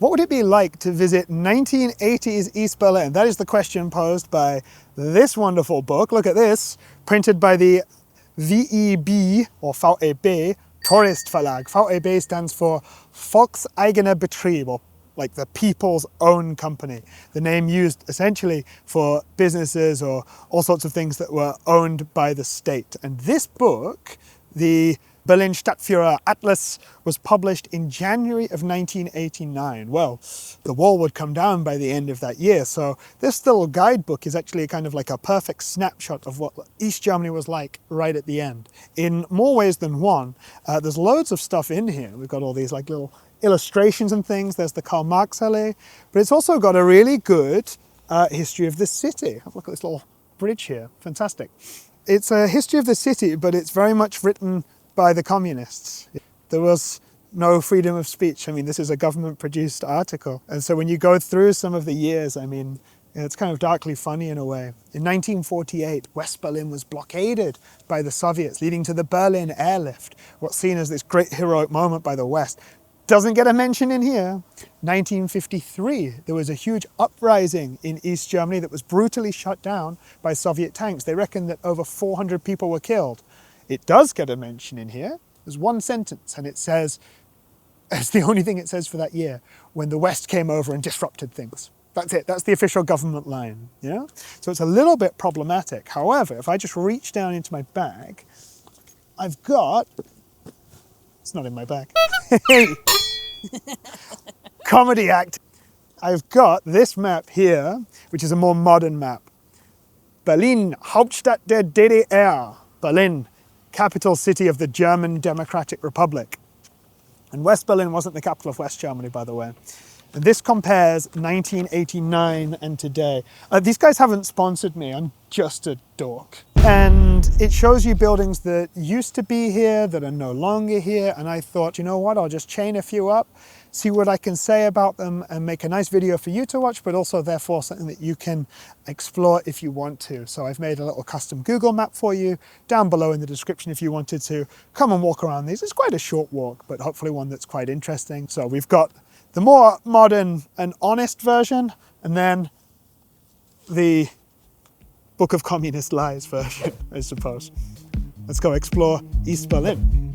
What would it be like to visit 1980s East Berlin? That is the question posed by this wonderful book. Look at this, printed by the VEB, or VEB, Tourist Verlag. VEB stands for Volkseigener Betrieb, or like the people's own company. The name used essentially for businesses or all sorts of things that were owned by the state. And this book, the Berlin Stadtführer Atlas, was published in January of 1989. Well, the wall would come down by the end of that year, so this little guidebook is actually kind of like a perfect snapshot of what East Germany was like right at the end. In more ways than one, there's loads of stuff in here. We've got all these like little illustrations and things. There's the Karl Marx Allee, but it's also got a really good history of the city. Have a look at this little bridge here. Fantastic. It's a history of the city, but it's very much written by the communists. There was no freedom of speech. I mean, this is a government-produced article. And so when you go through some of the years, I mean, it's kind of darkly funny in a way. In 1948, West Berlin was blockaded by the Soviets, leading to the Berlin airlift, what's seen as this great heroic moment by the West. Doesn't get a mention in here. 1953, there was a huge uprising in East Germany that was brutally shut down by Soviet tanks. They reckon that over 400 people were killed. It does get a mention in here. There's one sentence, and it says, it's the only thing it says for that year, when the West came over and disrupted things. That's it. That's the official government line, you know? So it's a little bit problematic. However, if I just reach down into my bag, I've got, it's not in my bag. Comedy act. I've got this map here, which is a more modern map. Berlin, Hauptstadt der DDR. Berlin, capital city of the German Democratic Republic. And West Berlin wasn't the capital of West Germany, by the way. And this compares 1989 and today. These guys haven't sponsored me, I'm just a dork. And it shows you buildings that used to be here, that are no longer here. And I thought, you know what, I'll just chain a few up, see what I can say about them and make a nice video for you to watch, but also therefore something that you can explore if you want to. So I've made a little custom Google map for you down below in the description if you wanted to come and walk around these. It's quite a short walk, but hopefully one that's quite interesting. So we've got the more modern and honest version, and then the Book of Communist Lies version, I suppose. Let's go explore East Berlin.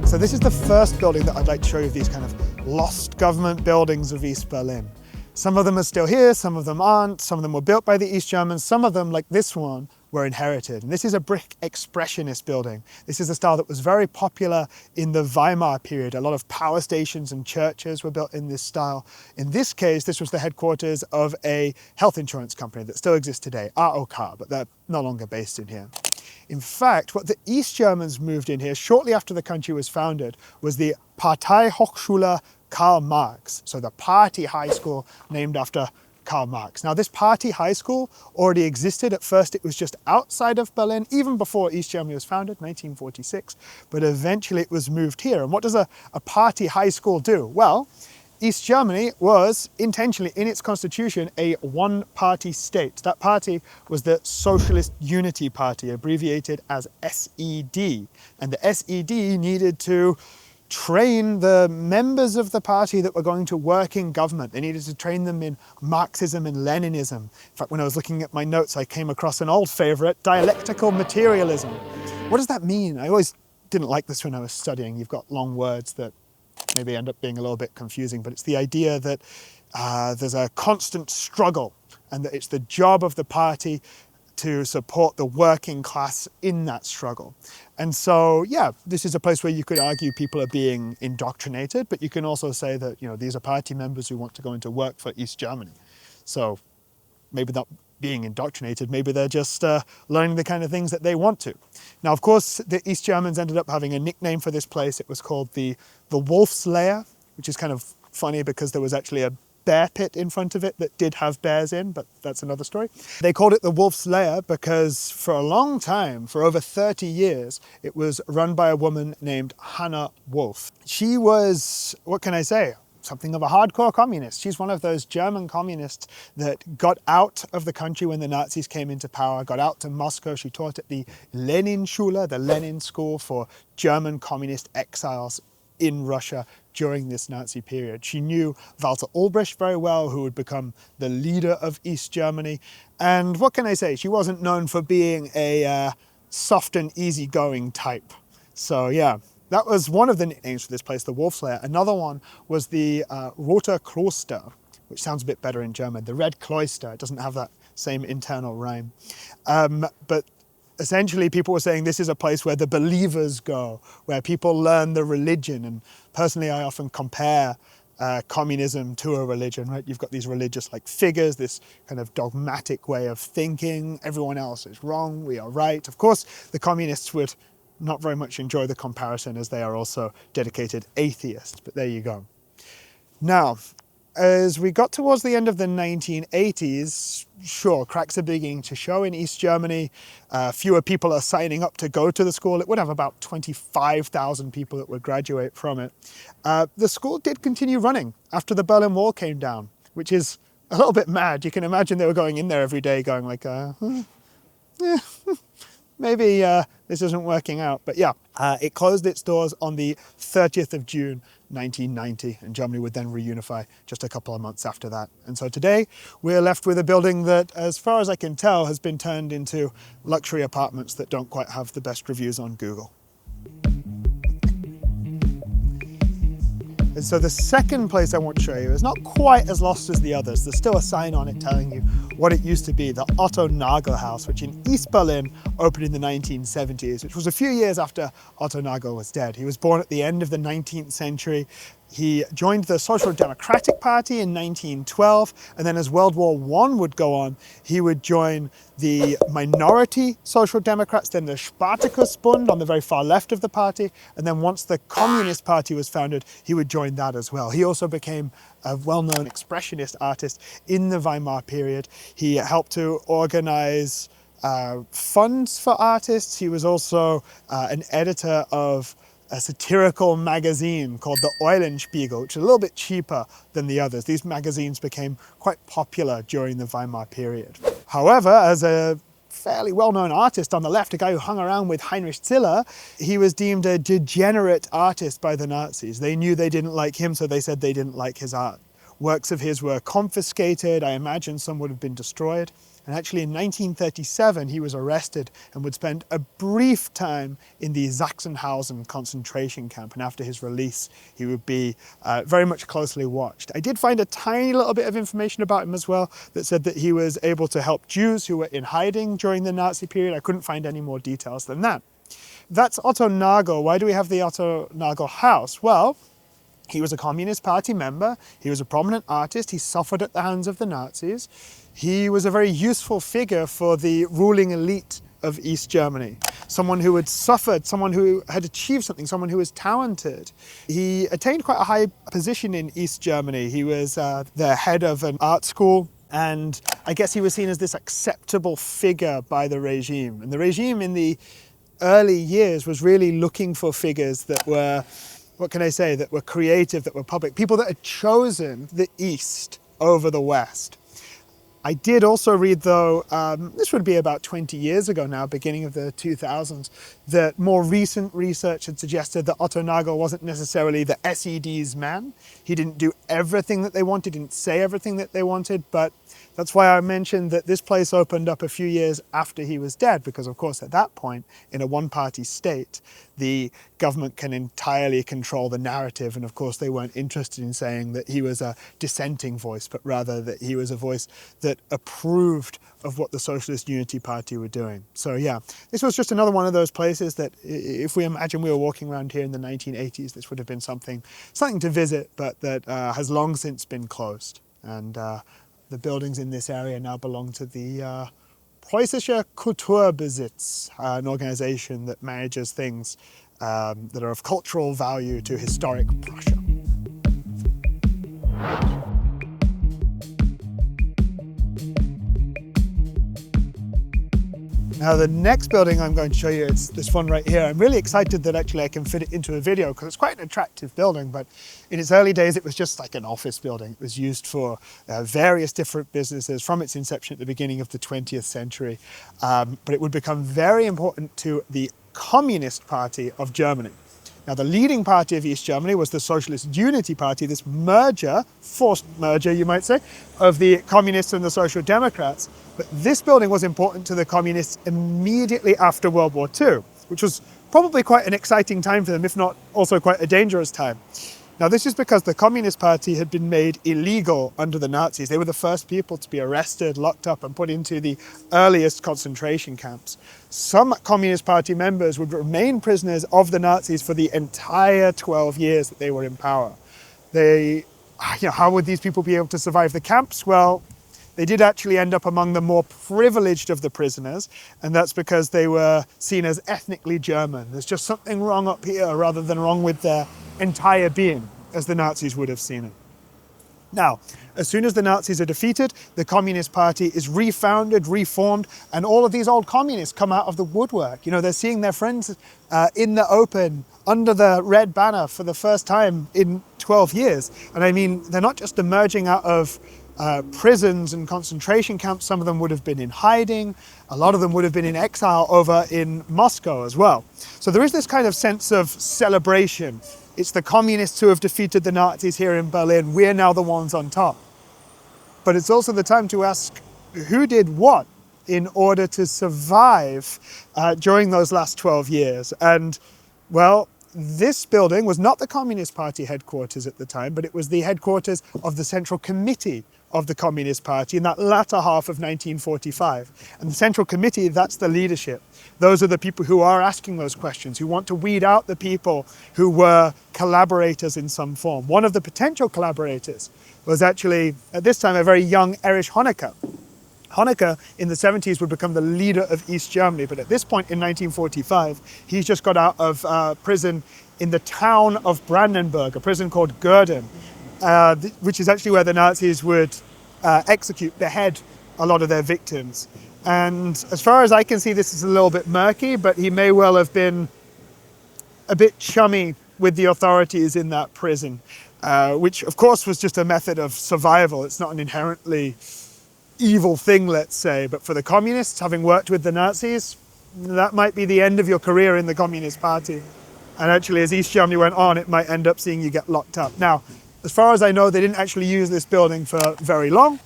So this is the first building that I'd like to show you of these kind of lost government buildings of East Berlin. Some of them are still here, some of them aren't, some of them were built by the East Germans, some of them, like this one, were inherited. And this is a brick expressionist building. This is a style that was very popular in the Weimar period. A lot of power stations and churches were built in this style. In this case, this was the headquarters of a health insurance company that still exists today, AOK, but they're no longer based in here. In fact, what the East Germans moved in here shortly after the country was founded was the Parteihochschule Karl Marx, so the party high school named after Karl Marx. Now this party high school already existed. At first it was just outside of Berlin, even before East Germany was founded, 1946, but eventually it was moved here. And what does a party high school do? Well, East Germany was intentionally, in its constitution, a one-party state. That party was the Socialist Unity Party, abbreviated as SED. And the SED needed to train the members of the party that were going to work in government. They needed to train them in Marxism and Leninism. In fact, when I was looking at my notes, I came across an old favorite, dialectical materialism. What does that mean? I always didn't like this when I was studying. You've got long words that maybe end up being a little bit confusing, but it's the idea that there's a constant struggle and that it's the job of the party to support the working class in that struggle. And so, yeah, this is a place where you could argue people are being indoctrinated, but you can also say that, you know, these are party members who want to go into work for East Germany. So maybe not being indoctrinated, maybe they're just learning the kind of things that they want to. Now, of course, the East Germans ended up having a nickname for this place. It was called the Wolf's Lair, which is kind of funny because there was actually a bear pit in front of it that did have bears in, but that's another story. They called it the Wolf's Lair because for a long time, for over 30 years, it was run by a woman named Hannah Wolf. She was, what can I say, something of a hardcore communist. She's one of those German communists that got out of the country when the Nazis came into power, got out to Moscow. She taught at the Lenin-Schule, the Lenin school for German communist exiles in Russia during this Nazi period. She knew Walter Ulbricht very well, who would become the leader of East Germany. And what can I say? She wasn't known for being a soft and easygoing type. So yeah, that was one of the nicknames for this place, the Wolf's Lair. Another one was the Roter Kloster, which sounds a bit better in German. The Red Cloister. It doesn't have that same internal rhyme. But essentially, people were saying this is a place where the believers go, where people learn the religion. And personally, I often compare communism to a religion, right? You've got these religious like figures, this kind of dogmatic way of thinking. Everyone else is wrong, we are right. Of course, the communists would not very much enjoy the comparison as they are also dedicated atheists, but there you go. Now, as we got towards the end of the 1980s, sure, cracks are beginning to show in East Germany. Fewer people are signing up to go to the school. It would have about 25,000 people that would graduate from it. The school did continue running after the Berlin Wall came down, which is a little bit mad. You can imagine they were going in there every day going like, maybe this isn't working out. But yeah, it closed its doors on the 30th of June, 1990, and Germany would then reunify just a couple of months after that. And so today we're left with a building that, as far as I can tell, has been turned into luxury apartments that don't quite have the best reviews on Google. And so the second place I want to show you is not quite as lost as the others. There's still a sign on it telling you what it used to be, the Otto Nagel Haus, which in East Berlin opened in the 1970s, which was a few years after Otto Nagel was dead. He was born at the end of the 19th century. He joined the Social Democratic Party in 1912, and then as World War I would go on, he would join the minority Social Democrats, then the Spartakusbund on the very far left of the party, and then once the Communist Party was founded, he would join that as well. He also became a well-known expressionist artist in the Weimar period. He helped to organize funds for artists. He was also an editor of a satirical magazine called the Eulenspiegel, which is a little bit cheaper than the others. These magazines became quite popular during the Weimar period. However, as a fairly well-known artist on the left, a guy who hung around with Heinrich Ziller, he was deemed a degenerate artist by the Nazis. They knew they didn't like him, so they said they didn't like his art. Works of his were confiscated. I imagine some would have been destroyed. And actually in 1937, he was arrested and would spend a brief time in the Sachsenhausen concentration camp. And after his release, he would be very much closely watched. I did find a tiny little bit of information about him as well that said that he was able to help Jews who were in hiding during the Nazi period. I couldn't find any more details than that. That's Otto Nagel. Why do we have the Otto Nagel House? Well, he was a Communist Party member. He was a prominent artist. He suffered at the hands of the Nazis. He was a very useful figure for the ruling elite of East Germany. Someone who had suffered, someone who had achieved something, someone who was talented. He attained quite a high position in East Germany. He was the head of an art school, and I guess he was seen as this acceptable figure by the regime. And the regime in the early years was really looking for figures that were, what can I say, that were creative, that were public, people that had chosen the East over the West. I did also read, though, this would be about 20 years ago now, beginning of the 2000s, that more recent research had suggested that Otto Nagel wasn't necessarily the SED's man. He didn't do everything that they wanted, didn't say everything that they wanted, but that's why I mentioned that this place opened up a few years after he was dead, because of course at that point, in a one-party state, the government can entirely control the narrative, and of course they weren't interested in saying that he was a dissenting voice, but rather that he was a voice that approved of what the Socialist Unity Party were doing. So yeah, this was just another one of those places that if we imagine we were walking around here in the 1980s, this would have been something to visit, but that has long since been closed. And the buildings in this area now belong to the Preußischer Kulturbesitz, an organization that manages things that are of cultural value to historic Prussia. Now the next building I'm going to show you is this one right here. I'm really excited that actually I can fit it into a video because it's quite an attractive building, but in its early days it was just like an office building. It was used for various different businesses from its inception at the beginning of the 20th century. But it would become very important to the Communist Party of Germany. Now the leading party of East Germany was the Socialist Unity Party, this merger, forced merger you might say, of the Communists and the Social Democrats. But this building was important to the Communists immediately after World War II, which was probably quite an exciting time for them, if not also quite a dangerous time. Now this is because the Communist Party had been made illegal under the Nazis. They were the first people to be arrested, locked up and put into the earliest concentration camps. Some Communist Party members would remain prisoners of the Nazis for the entire 12 years that they were in power. How would these people be able to survive the camps? Well, they did actually end up among the more privileged of the prisoners, and that's because they were seen as ethnically German. There's just something wrong up here rather than wrong with their entire being, as the Nazis would have seen it. Now, as soon as the Nazis are defeated, the Communist Party is refounded, reformed, and all of these old communists come out of the woodwork. You know, they're seeing their friends in the open, under the red banner for the first time in 12 years. And I mean, they're not just emerging out of prisons and concentration camps. Some of them would have been in hiding. A lot of them would have been in exile over in Moscow as well. So there is this kind of sense of celebration. It's the communists who have defeated the Nazis here in Berlin. We're now the ones on top. But it's also the time to ask who did what in order to survive during those last 12 years. And well, this building was not the Communist Party headquarters at the time, but it was the headquarters of the Central Committee of the Communist Party in that latter half of 1945. And the Central Committee, that's the leadership. Those are the people who are asking those questions, who want to weed out the people who were collaborators in some form. One of the potential collaborators was actually, at this time, a very young Erich Honecker. Honecker in the 70s would become the leader of East Germany, but at this point in 1945, he's just got out of prison in the town of Brandenburg, a prison called Gurden, which is actually where the Nazis would behead a lot of their victims. And as far as I can see, this is a little bit murky, but he may well have been a bit chummy with the authorities in that prison, which of course was just a method of survival. It's not an inherently evil thing, let's say, but for the communists, having worked with the Nazis, that might be the end of your career in the Communist Party. And actually, as East Germany went on, it might end up seeing you get locked up. Now, as far as I know, they didn't actually use this building for very long.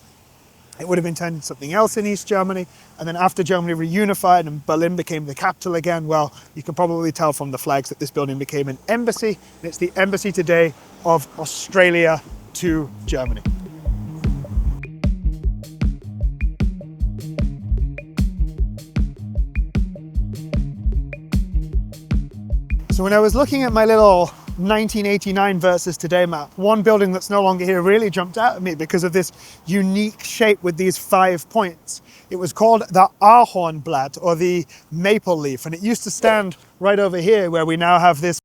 It would have intended something else in East Germany. And then after Germany reunified and Berlin became the capital again, well, you can probably tell from the flags that this building became an embassy. And it's the embassy today of Australia to Germany. So when I was looking at my little 1989 versus today map, one building that's no longer here really jumped out at me because of this unique shape with these 5 points. It was called the Ahornblatt, or the maple leaf, and it used to stand right over here where we now have this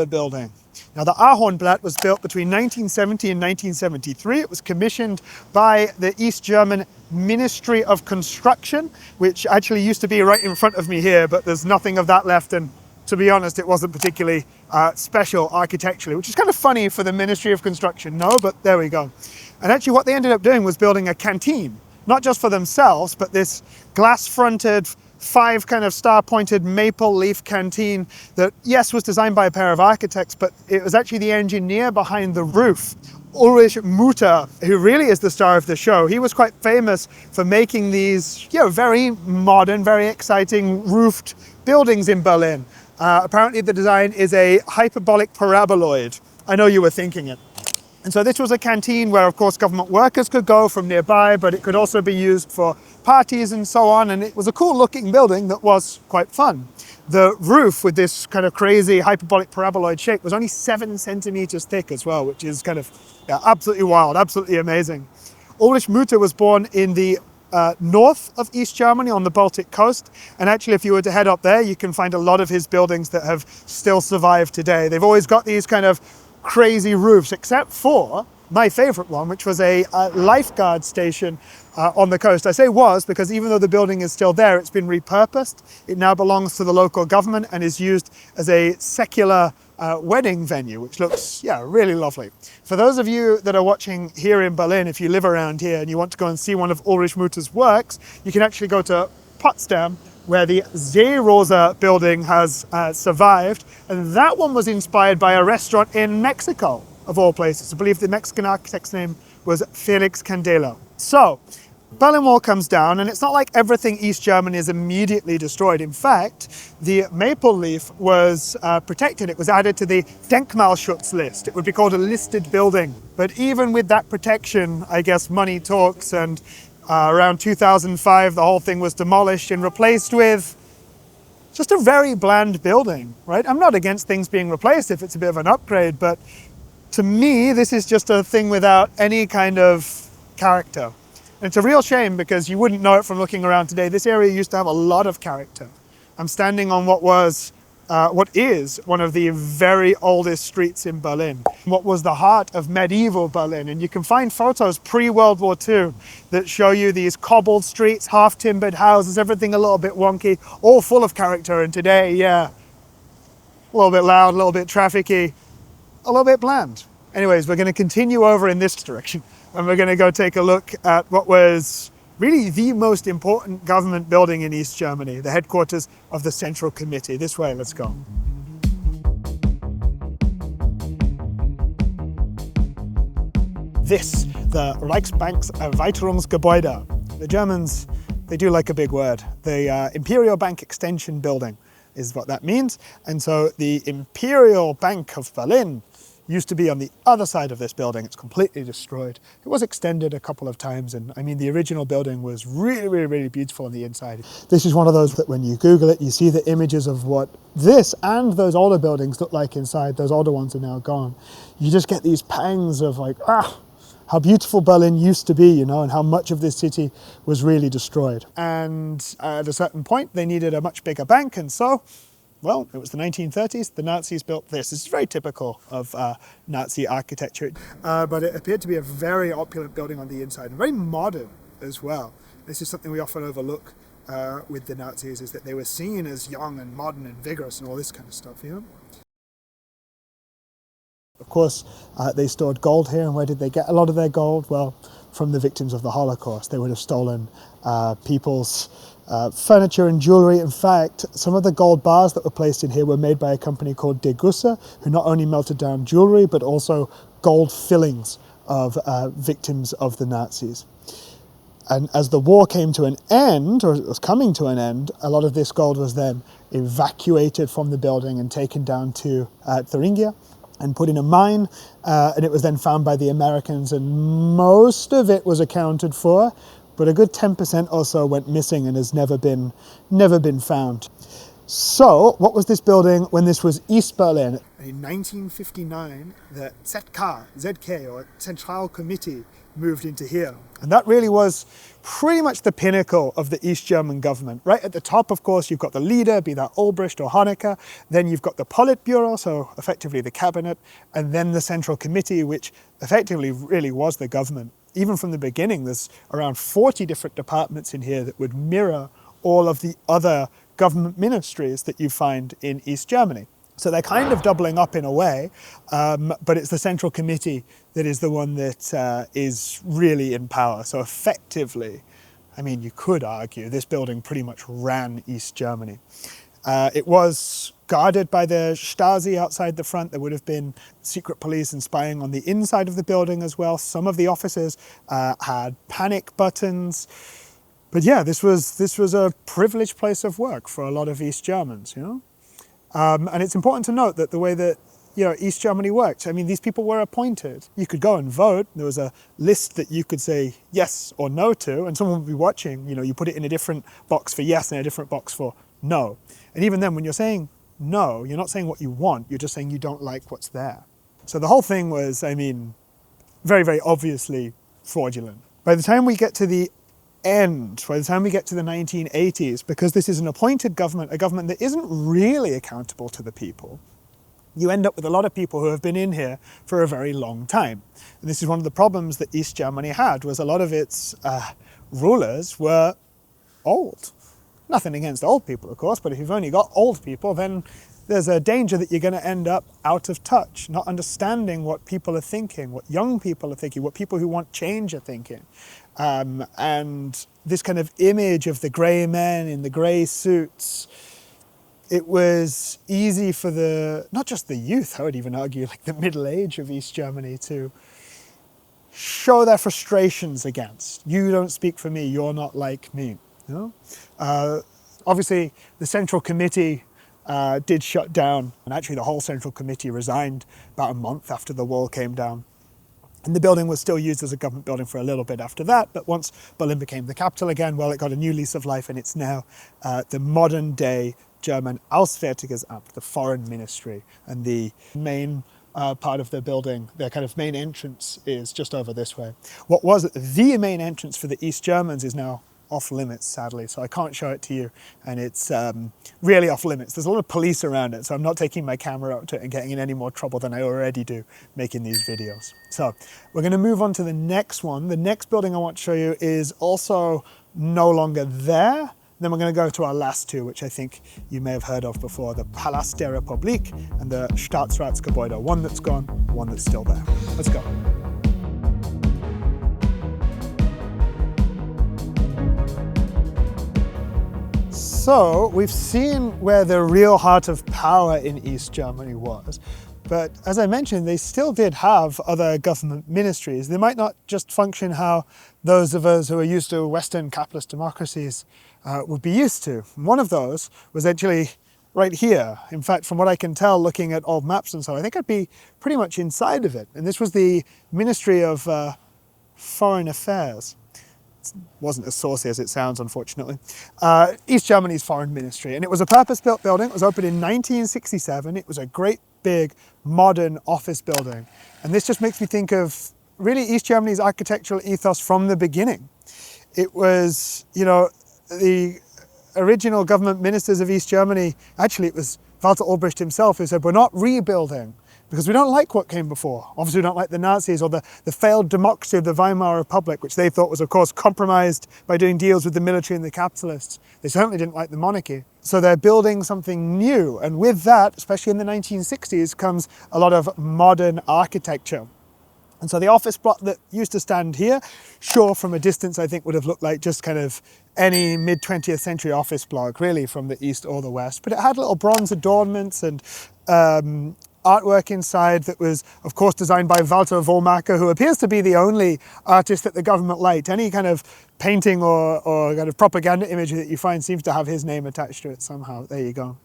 building. Now the Ahornblatt was built between 1970 and 1973. It was commissioned by the East German Ministry of Construction, which actually used to be right in front of me here, but there's nothing of that left, and to be honest, it wasn't particularly special architecturally, which is kind of funny for the Ministry of Construction, no, but there we go. And actually what they ended up doing was building a canteen, not just for themselves, but this glass-fronted, 5 kind of star-pointed maple leaf canteen that, yes, was designed by a pair of architects, but it was actually the engineer behind the roof, Ulrich Mutter, who really is the star of the show. He was quite famous for making these, very modern, very exciting roofed buildings in Berlin. Apparently the design is a hyperbolic paraboloid. I know you were thinking it. And so this was a canteen where, of course, government workers could go from nearby, but it could also be used for parties and so on. And it was a cool looking building that was quite fun. The roof with this kind of crazy hyperbolic paraboloid shape was only 7 centimeters thick as well, which is kind of absolutely wild, absolutely amazing. Ulrich Mutter was born in the north of East Germany on the Baltic coast. And actually, if you were to head up there, you can find a lot of his buildings that have still survived today. They've always got these kind of crazy roofs, except for my favorite one, which was a lifeguard station on the coast. I say was because even though the building is still there, it's been repurposed. It now belongs to the local government and is used as a secular wedding venue, which looks, yeah, really lovely. For those of you that are watching here in Berlin, if you live around here and you want to go and see one of Ulrich Mutter's works, you can actually go to Potsdam, where the Seerosa building has survived. And that one was inspired by a restaurant in Mexico, of all places. I believe the Mexican architect's name was Felix Candela. So, Berlin Wall comes down, and it's not like everything East Germany is immediately destroyed. In fact, the maple leaf was protected. It was added to the Denkmalschutz list. It would be called a listed building. But even with that protection, I guess money talks, and around 2005, the whole thing was demolished and replaced with just a very bland building, right? I'm not against things being replaced if it's a bit of an upgrade, but to me, this is just a thing without any kind of character. And it's a real shame because you wouldn't know it from looking around today. This area used to have a lot of character. I'm standing on what is one of the very oldest streets in Berlin, what was the heart of medieval Berlin. And you can find photos pre-World War II that show you these cobbled streets, half-timbered houses, everything a little bit wonky, all full of character. And today, yeah, a little bit loud, a little bit trafficky, a little bit bland. Anyways, we're going to continue over in this direction, and we're going to go take a look at what was really the most important government building in East Germany, the headquarters of the Central Committee. This way, let's go. This, the Reichsbank's Erweiterungsgebäude. The Germans, they do like a big word. The Imperial Bank Extension Building is what that means. And so the Imperial Bank of Berlin used to be on the other side of this building. It's completely destroyed. It was extended a couple of times, and I mean, the original building was really, really, really beautiful on the inside. This is one of those that when you Google it, you see the images of what this and those older buildings look like inside. Those older ones are now gone. You just get these pangs of like, how beautiful Berlin used to be, you know, and how much of this city was really destroyed. And at a certain point, they needed a much bigger bank, and so, well, it was the 1930s, the Nazis built this. This is very typical of Nazi architecture, but it appeared to be a very opulent building on the inside, and very modern as well. This is something we often overlook with the Nazis, is that they were seen as young and modern and vigorous and all this kind of stuff, you know? Of course, they stored gold here, and where did they get a lot of their gold? Well, from the victims of the Holocaust. They would have stolen people's furniture and jewelry. In fact, some of the gold bars that were placed in here were made by a company called Degussa, who not only melted down jewelry, but also gold fillings of victims of the Nazis. And as the war came to an end, or it was coming to an end, a lot of this gold was then evacuated from the building and taken down to Thuringia and put in a mine, and it was then found by the Americans, and most of it was accounted for, but a good 10% or so went missing and has never been found. So, what was this building when this was East Berlin? In 1959, the ZK, or Central Committee, moved into here. And that really was pretty much the pinnacle of the East German government. Right at the top, of course, you've got the leader, be that Ulbricht or Honecker. Then you've got the Politburo, so effectively the cabinet, and then the Central Committee, which effectively really was the government. Even from the beginning, there's around 40 different departments in here that would mirror all of the other government ministries that you find in East Germany. So they're kind of doubling up in a way, but it's the Central Committee that is the one that is really in power. So effectively, I mean, you could argue this building pretty much ran East Germany. It was guarded by the Stasi outside the front. There would have been secret police and spying on the inside of the building as well. Some of the offices had panic buttons. But yeah, this was a privileged place of work for a lot of East Germans, you know? And it's important to note that the way that, you know, East Germany worked, I mean, these people were appointed. You could go and vote. There was a list that you could say yes or no to, and someone would be watching. You know, you put it in a different box for yes and a different box for no. And even then, when you're saying no, you're not saying what you want, you're just saying you don't like what's there. So the whole thing was, I mean, very, very obviously fraudulent. By the time we get to the end, by the time we get to the 1980s, because this is an appointed government, a government that isn't really accountable to the people, you end up with a lot of people who have been in here for a very long time. And this is one of the problems that East Germany had, was a lot of its rulers were old. Nothing against old people, of course, but if you've only got old people, then there's a danger that you're going to end up out of touch, not understanding what people are thinking, what young people are thinking, what people who want change are thinking. And this kind of image of the grey men in the grey suits, it was easy for not just the youth, I would even argue, like the middle age of East Germany, to show their frustrations against. You don't speak for me, you're not like me. You know? Obviously, the Central Committee did shut down, and actually the whole Central Committee resigned about a month after the wall came down. And the building was still used as a government building for a little bit after that, but once Berlin became the capital again, well, it got a new lease of life, and it's now the modern-day German Auswärtiges Amt, the foreign ministry, and the main part of the building, their kind of main entrance is just over this way. What was the main entrance for the East Germans is now off limits, sadly, so I can't show it to you, and it's really off limits. There's a lot of police around it, so I'm not taking my camera out to it and getting in any more trouble than I already do making these videos. So we're going to move on to the next one. The next building I want to show you is also no longer there. Then we're going to go to our last two, which I think you may have heard of before, the Palast der Republik and the Staatsratsgebäude, one that's gone, one that's still there. Let's go. So we've seen where the real heart of power in East Germany was. But as I mentioned, they still did have other government ministries. They might not just function how those of us who are used to Western capitalist democracies would be used to. One of those was actually right here. In fact, from what I can tell, looking at old maps and so, I think I'd be pretty much inside of it. And this was the Ministry of Foreign Affairs. It wasn't as saucy as it sounds, unfortunately. East Germany's foreign ministry. And it was a purpose-built building. It was opened in 1967. It was a great big modern office building. And this just makes me think of really East Germany's architectural ethos from the beginning. It was, you know, the original government ministers of East Germany, actually it was Walter Ulbricht himself who said, we're not rebuilding because we don't like what came before. Obviously we don't like the Nazis or the failed democracy of the Weimar Republic, which they thought was of course compromised by doing deals with the military and the capitalists. They certainly didn't like the monarchy. So they're building something new. And with that, especially in the 1960s, comes a lot of modern architecture. And so the office block that used to stand here, sure, from a distance, I think would have looked like just kind of any mid-20th century office block, really, from the east or the west. But it had little bronze adornments and artwork inside that was, of course, designed by Walter Wollmacher, who appears to be the only artist that the government liked. Any kind of painting or kind of propaganda imagery that you find seems to have his name attached to it somehow. There you go.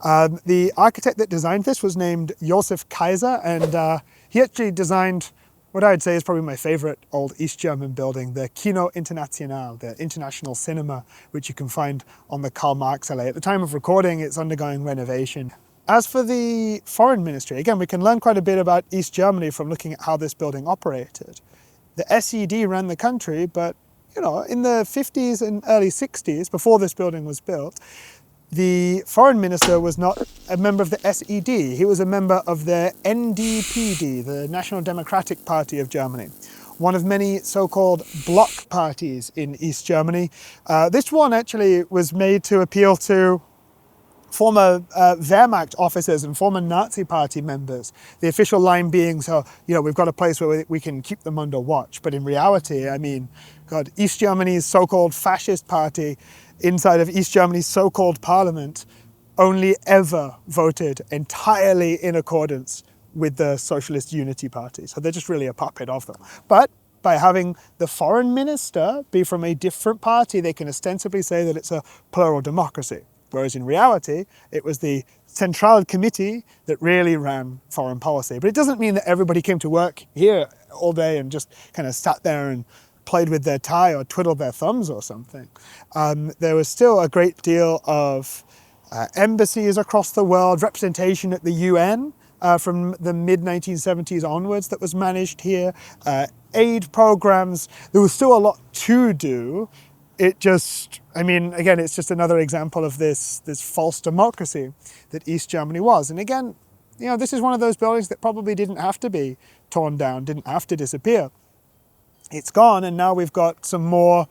The architect that designed this was named Josef Kaiser, and he actually designed what I would say is probably my favorite old East German building, the Kino International, the International Cinema, which you can find on the Karl Marx Allee. At the time of recording, it's undergoing renovation. As for the foreign ministry, again, we can learn quite a bit about East Germany from looking at how this building operated. The SED ran the country, but you know, in the 50s and early 60s, before this building was built, the foreign minister was not a member of the SED. He was a member of the NDPD, the National Democratic Party of Germany, one of many so-called bloc parties in East Germany. This one actually was made to appeal to former Wehrmacht officers and former Nazi party members. The official line being, so, you know, we've got a place where we can keep them under watch. But in reality, I mean, God, East Germany's so-called fascist party inside of East Germany's so-called parliament only ever voted entirely in accordance with the Socialist Unity Party. So they're just really a puppet of them. But by having the foreign minister be from a different party, they can ostensibly say that it's a plural democracy. Whereas in reality, it was the Central Committee that really ran foreign policy. But it doesn't mean that everybody came to work here all day and just kind of sat there and played with their tie or twiddled their thumbs or something. There was still a great deal of embassies across the world, representation at the UN from the mid-1970s onwards that was managed here, aid programs. There was still a lot to do. It just, I mean, again, it's just another example of this false democracy that East Germany was. And again, this is one of those buildings that probably didn't have to be torn down, didn't have to disappear. It's gone, and now we've got some more.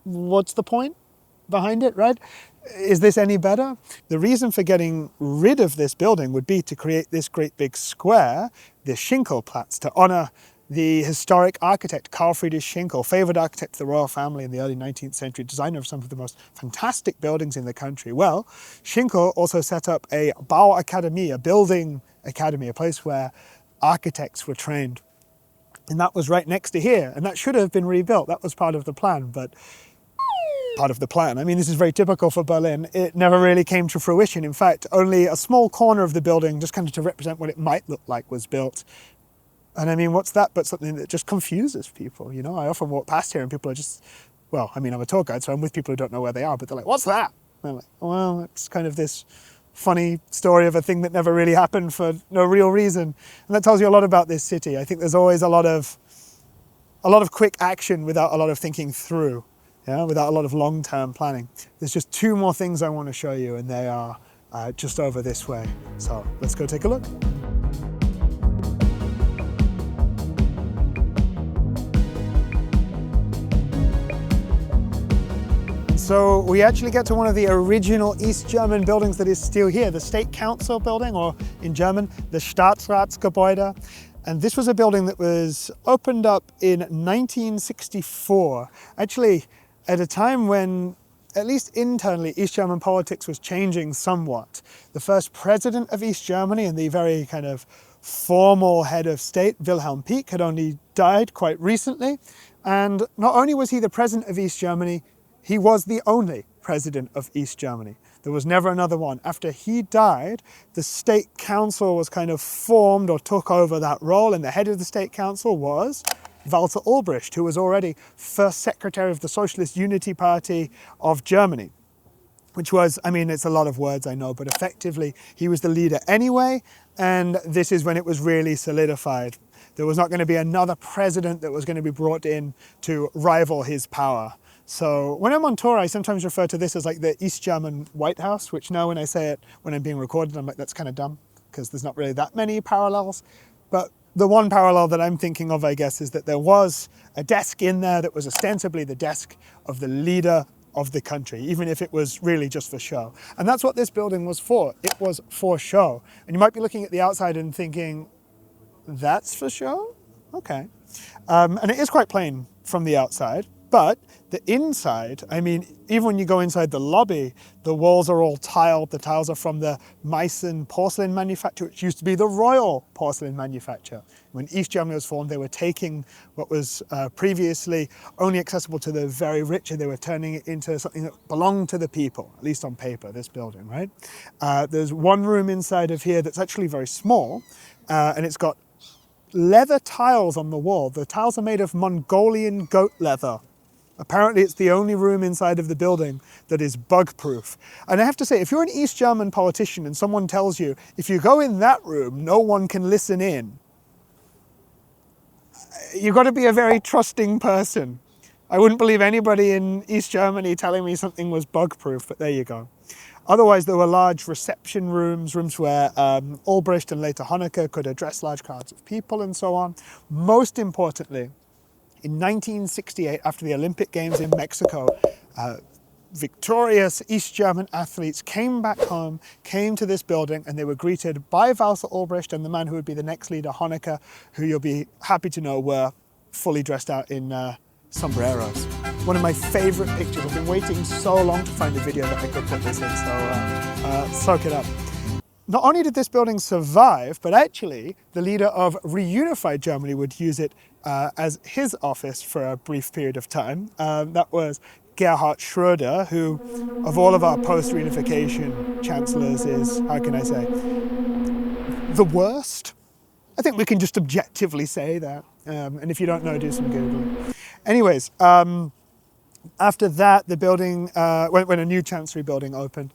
What's the point behind it, right? Is this any better? The reason for getting rid of this building would be to create this great big square, the Schinkelplatz, to honor the historic architect Karl Friedrich Schinkel, favored architect of the royal family in the early 19th century, designer of some of the most fantastic buildings in the country. Well, Schinkel also set up a Bauakademie, a building academy, a place where architects were trained. And that was right next to here, and that should have been rebuilt. That was part of the plan, but I mean, this is very typical for Berlin. It never really came to fruition. In fact, only a small corner of the building, just kind of to represent what it might look like, was built. And I mean, what's that but something that just confuses people, I often walk past here and people are just, well, I mean, I'm a tour guide, so I'm with people who don't know where they are, but they're like, what's that? And I'm like, well, it's kind of this funny story of a thing that never really happened for no real reason. And that tells you a lot about this city. I think there's always a lot of quick action without a lot of thinking through. Without a lot of long-term planning. There's just two more things I want to show you, and they are just over this way. So let's go take a look. So we actually get to one of the original East German buildings that is still here, the State Council building, or in German, the Staatsratsgebäude. And this was a building that was opened up in 1964. Actually, at a time when, at least internally, East German politics was changing somewhat. The first president of East Germany and the very kind of formal head of state, Wilhelm Pieck, had only died quite recently. And not only was he the president of East Germany, he was the only president of East Germany. There was never another one. After he died, the State Council was kind of formed or took over that role, and the head of the State Council was Walter Ulbricht, who was already first secretary of the Socialist Unity Party of Germany, which was, I mean, it's a lot of words, I know, but effectively he was the leader anyway, and this is when it was really solidified. There was not going to be another president that was going to be brought in to rival his power. So when I'm on tour, I sometimes refer to this as like the East German White House, which now when I say it, when I'm being recorded, I'm like, that's kind of dumb, because there's not really that many parallels. But the one parallel that I'm thinking of, I guess, is that there was a desk in there that was ostensibly the desk of the leader of the country, even if it was really just for show. And that's what this building was for. It was for show. And you might be looking at the outside and thinking, that's for show? Okay. And it is quite plain from the outside. But the inside, I mean, even when you go inside the lobby, the walls are all tiled. The tiles are from the Meissen porcelain manufacture, which used to be the Royal Porcelain Manufacture. When East Germany was formed, they were taking what was previously only accessible to the very rich, and they were turning it into something that belonged to the people, at least on paper, this building, right? There's one room inside of here that's actually very small, and it's got leather tiles on the wall. The tiles are made of Mongolian goat leather. Apparently it's the only room inside of the building that is bug-proof. And I have to say, if you're an East German politician and someone tells you, if you go in that room, no one can listen in, you've got to be a very trusting person. I wouldn't believe anybody in East Germany telling me something was bug-proof, but there you go. Otherwise, there were large reception rooms where Ulbricht and later Honecker could address large crowds of people and so on. Most importantly, in 1968, after the Olympic Games in Mexico, victorious East German athletes came back home, came to this building, and they were greeted by Walter Ulbricht and the man who would be the next leader, Honecker, who you'll be happy to know were fully dressed out in sombreros. One of my favorite pictures. I've been waiting so long to find a video that I could put this in, so soak it up. Not only did this building survive, but actually the leader of reunified Germany would use it as his office for a brief period of time. That was Gerhard Schröder, who, of all of our post-reunification chancellors, is, how can I say, the worst. I think we can just objectively say that. And if you don't know, do some Googling. Anyways, after that, the building, when a new chancellery building opened,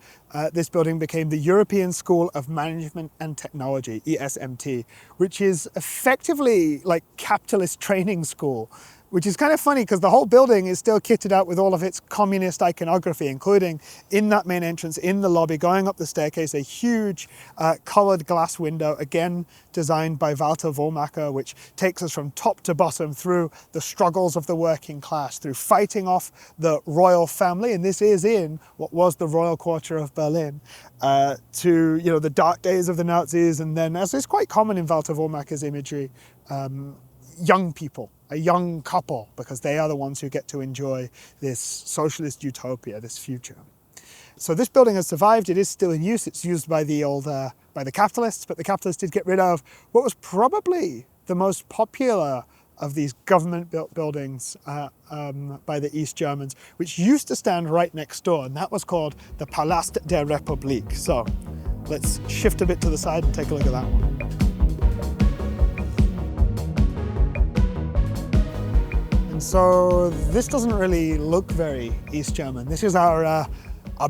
this building became the European School of Management and Technology, ESMT, which is effectively like capitalist training school. which is kind of funny because the whole building is still kitted out with all of its communist iconography, including in that main entrance, in the lobby, going up the staircase, a huge coloured glass window, again designed by Walter Wollmacher, which takes us from top to bottom through the struggles of the working class, through fighting off the royal family, and this is in what was the royal quarter of Berlin, to the dark days of the Nazis, and then, as is quite common in Walter Wollmacher's imagery, young people, a young couple, because they are the ones who get to enjoy this socialist utopia, this future. So this building has survived. It is still in use. It's used by the capitalists, but the capitalists did get rid of what was probably the most popular of these government-built buildings by the East Germans, which used to stand right next door, and that was called the Palast der Republik. So let's shift a bit to the side and take a look at that one. And so this doesn't really look very East German. This is our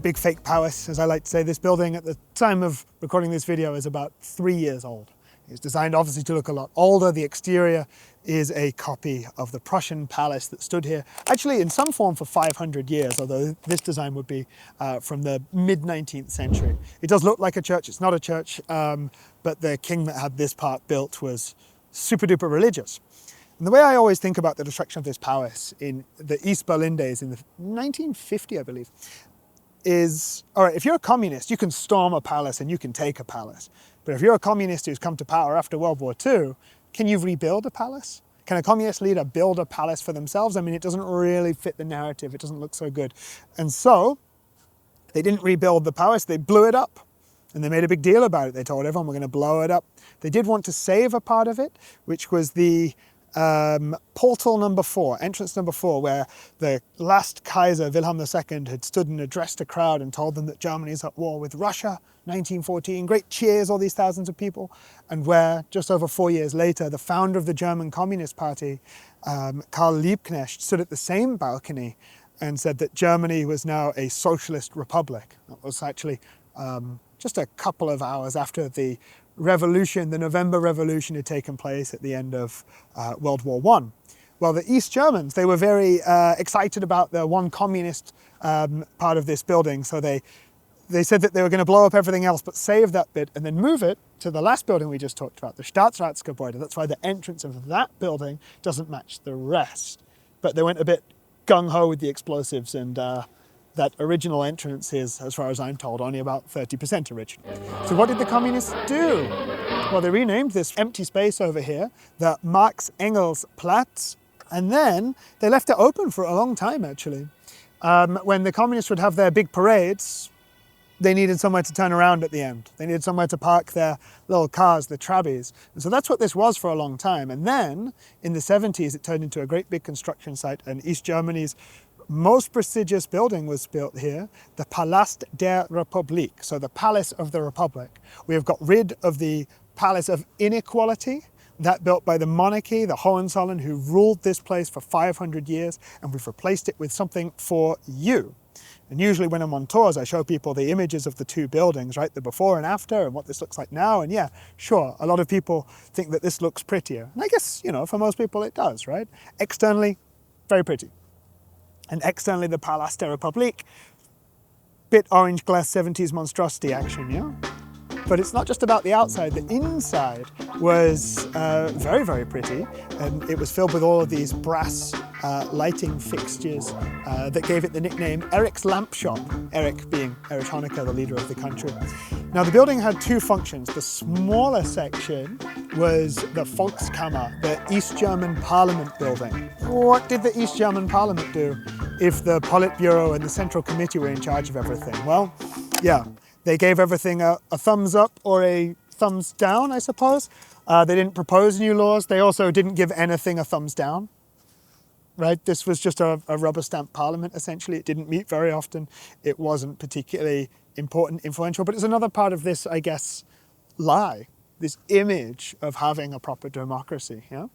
big fake palace, as I like to say. This building at the time of recording this video is about 3 years old. It's designed obviously to look a lot older. The exterior is a copy of the Prussian palace that stood here, actually in some form for 500 years, although this design would be from the mid-19th century. It does look like a church. It's not a church, but the king that had this part built was super duper religious. And the way I always think about the destruction of this palace in the East Berlin days in the 1950, I believe, is, all right, if you're a communist, you can storm a palace and you can take a palace. But if you're a communist who's come to power after World War II, can you rebuild a palace? Can a communist leader build a palace for themselves? I mean, it doesn't really fit the narrative. It doesn't look so good. And so they didn't rebuild the palace. They blew it up. And they made a big deal about it. They told everyone, we're going to blow it up. They did want to save a part of it, which was the portal number 4, entrance number 4, where the last Kaiser, Wilhelm II, had stood and addressed a crowd and told them that Germany is at war with Russia, 1914, great cheers, all these thousands of people, and where, just over 4 years later, the founder of the German Communist Party, Karl Liebknecht, stood at the same balcony and said that Germany was now a socialist republic. That was actually just a couple of hours after the revolution, the November Revolution, had taken place at the end of World War I. Well, the East Germans, they were very excited about the one communist part of this building, so they said that they were going to blow up everything else but save that bit and then move it to the last building we just talked about, the Staatsratsgebäude. That's why the entrance of that building doesn't match the rest. But they went a bit gung-ho with the explosives, and that original entrance is, as far as I'm told, only about 30% original. So what did the communists do? Well, they renamed this empty space over here the Marx-Engels-Platz, and then they left it open for a long time, actually. When the communists would have their big parades, they needed somewhere to turn around at the end. They needed somewhere to park their little cars, the trabbies. And so that's what this was for a long time. And then, in the 70s, it turned into a great big construction site, and East Germany's most prestigious building was built here, the Palast der Republik, so the Palace of the Republic. We have got rid of the Palace of Inequality, that built by the monarchy, the Hohenzollern, who ruled this place for 500 years, and we've replaced it with something for you. And usually when I'm on tours, I show people the images of the two buildings, right? The before and after, and what this looks like now. And yeah, sure, a lot of people think that this looks prettier. And I guess, for most people it does, right? Externally, very pretty. And externally, the Palast der Republik, bit orange glass 70s monstrosity action, yeah? But it's not just about the outside. The inside was very, very pretty, and it was filled with all of these brass lighting fixtures that gave it the nickname Eric's Lamp Shop, Eric being Erich Honecker, the leader of the country. Now, the building had two functions. The smaller section was the Volkskammer, the East German Parliament building. What did the East German Parliament do if the Politburo and the Central Committee were in charge of everything? Well, yeah, they gave everything a thumbs up or a thumbs down, I suppose. They didn't propose new laws. They also didn't give anything a thumbs down, right? This was just a rubber stamp parliament, essentially. It didn't meet very often. It wasn't particularly important, influential, but it's another part of this, I guess, lie, this image of having a proper democracy, yeah?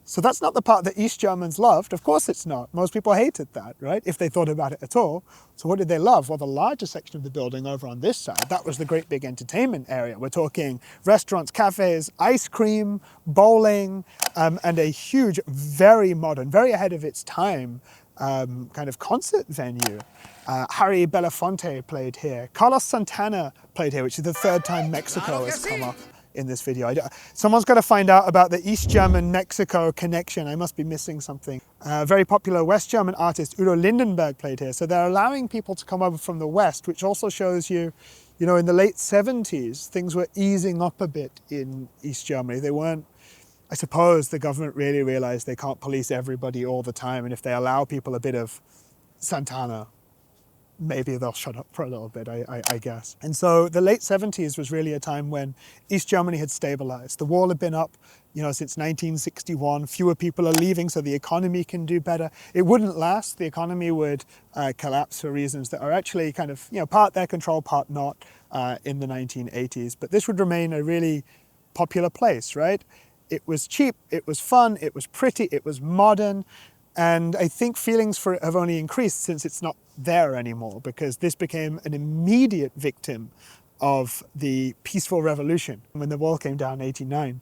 So that's not the part that East Germans loved. Of course it's not. Most people hated that, right? If they thought about it at all. So what did they love? Well, the larger section of the building over on this side, that was the great big entertainment area. We're talking restaurants, cafes, ice cream, bowling, and a huge, very modern, very ahead of its time kind of concert venue. Harry Belafonte played here. Carlos Santana played here, which is the third time Mexico has come up in this video. Someone's got to find out about the East German-Mexico connection. I must be missing something. Very popular West German artist Udo Lindenberg played here. So they're allowing people to come over from the West, which also shows you, you know, in the late 70s, things were easing up a bit in East Germany. They weren't, I suppose the government really realized they can't police everybody all the time. And if they allow people a bit of Santana, maybe they'll shut up for a little bit, I guess. And so the late 70s was really a time when East Germany had stabilized. The wall had been up, you know, since 1961. Fewer people are leaving, so the economy can do better. It wouldn't last. The economy would collapse for reasons that are actually kind of, you know, part their control, part not in the 1980s. But this would remain a really popular place, right? It was cheap, it was fun, it was pretty, it was modern. And I think feelings for it have only increased since it's not there anymore, because this became an immediate victim of the peaceful revolution when the wall came down in 1989.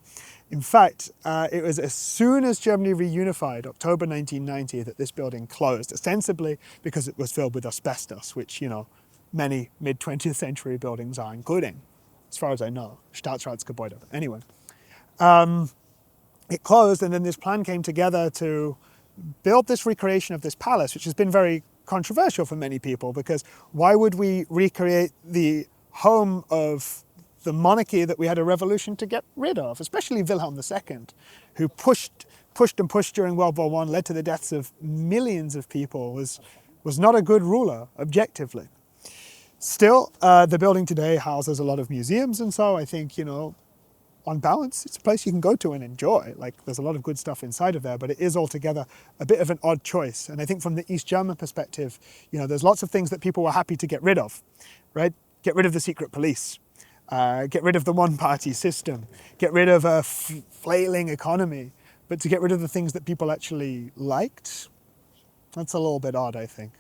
In fact, it was as soon as Germany reunified, October 1990, that this building closed, ostensibly because it was filled with asbestos, which, you know, many mid-20th century buildings are, including, as far as I know, Staatsratsgebäude. Anyway, it closed, and then this plan came together to build this recreation of this palace, which has been very controversial for many people, because why would we recreate the home of the monarchy that we had a revolution to get rid of, especially Wilhelm II, who pushed during World War I, led to the deaths of millions of people, was not a good ruler, objectively. Still, the building today houses a lot of museums, and so I think, you know, on balance, it's a place you can go to and enjoy. Like, there's a lot of good stuff inside of there, but it is altogether a bit of an odd choice. And I think from the East German perspective, you know, there's lots of things that people were happy to get rid of, right? Get rid of the secret police, get rid of the one-party system, get rid of a flailing economy, but to get rid of the things that people actually liked, that's a little bit odd, I think.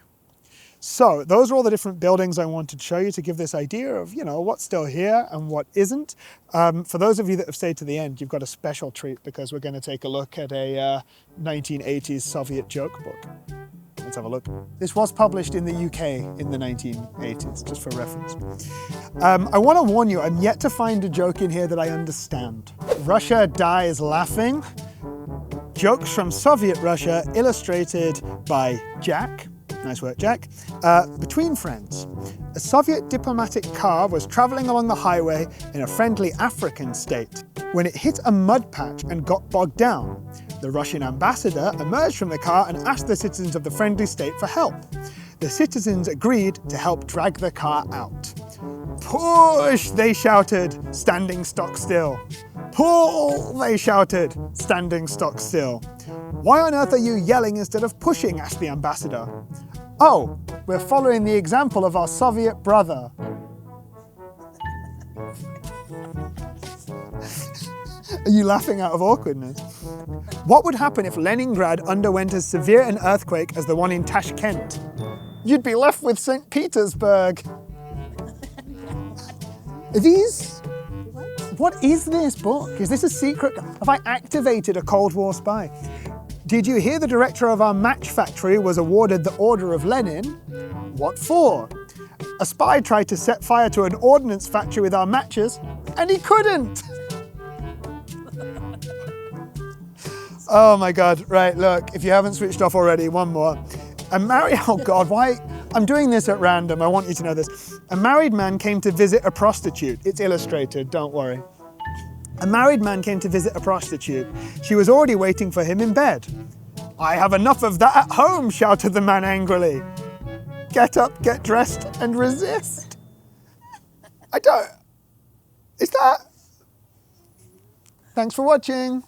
So those are all the different buildings I wanted to show you to give this idea of, you know, what's still here and what isn't. For those of you that have stayed to the end, you've got a special treat, because we're going to take a look at a 1980s Soviet joke book. Let's have a look. This was published in the UK in the 1980s, just for reference. I want to warn you, I'm yet to find a joke in here that I understand. Russia dies laughing. Jokes from Soviet Russia, illustrated by Jack. Nice work, Jack. Between friends. A Soviet diplomatic car was traveling along the highway in a friendly African state when it hit a mud patch and got bogged down. The Russian ambassador emerged from the car and asked the citizens of the friendly state for help. The citizens agreed to help drag the car out. "Push!" they shouted, standing stock still. "Pull!" they shouted, standing stock still. "Why on earth are you yelling instead of pushing?" asked the ambassador. "Oh, we're following the example of our Soviet brother." Are you laughing out of awkwardness? What would happen if Leningrad underwent as severe an earthquake as the one in Tashkent? You'd be left with St. Petersburg. What is this book? Is this a secret? Have I activated a Cold War spy? Did you hear the director of our match factory was awarded the Order of Lenin? What for? A spy tried to set fire to an ordnance factory with our matches, and he couldn't. Oh my God, right, look, if you haven't switched off already, one more. Oh God, why? I'm doing this at random, I want you to know this. A married man came to visit a prostitute. It's illustrated, don't worry. A married man came to visit a prostitute. She was already waiting for him in bed. "I have enough of that at home," shouted the man angrily. Get up, get dressed, and resist. Is that? Thanks for watching.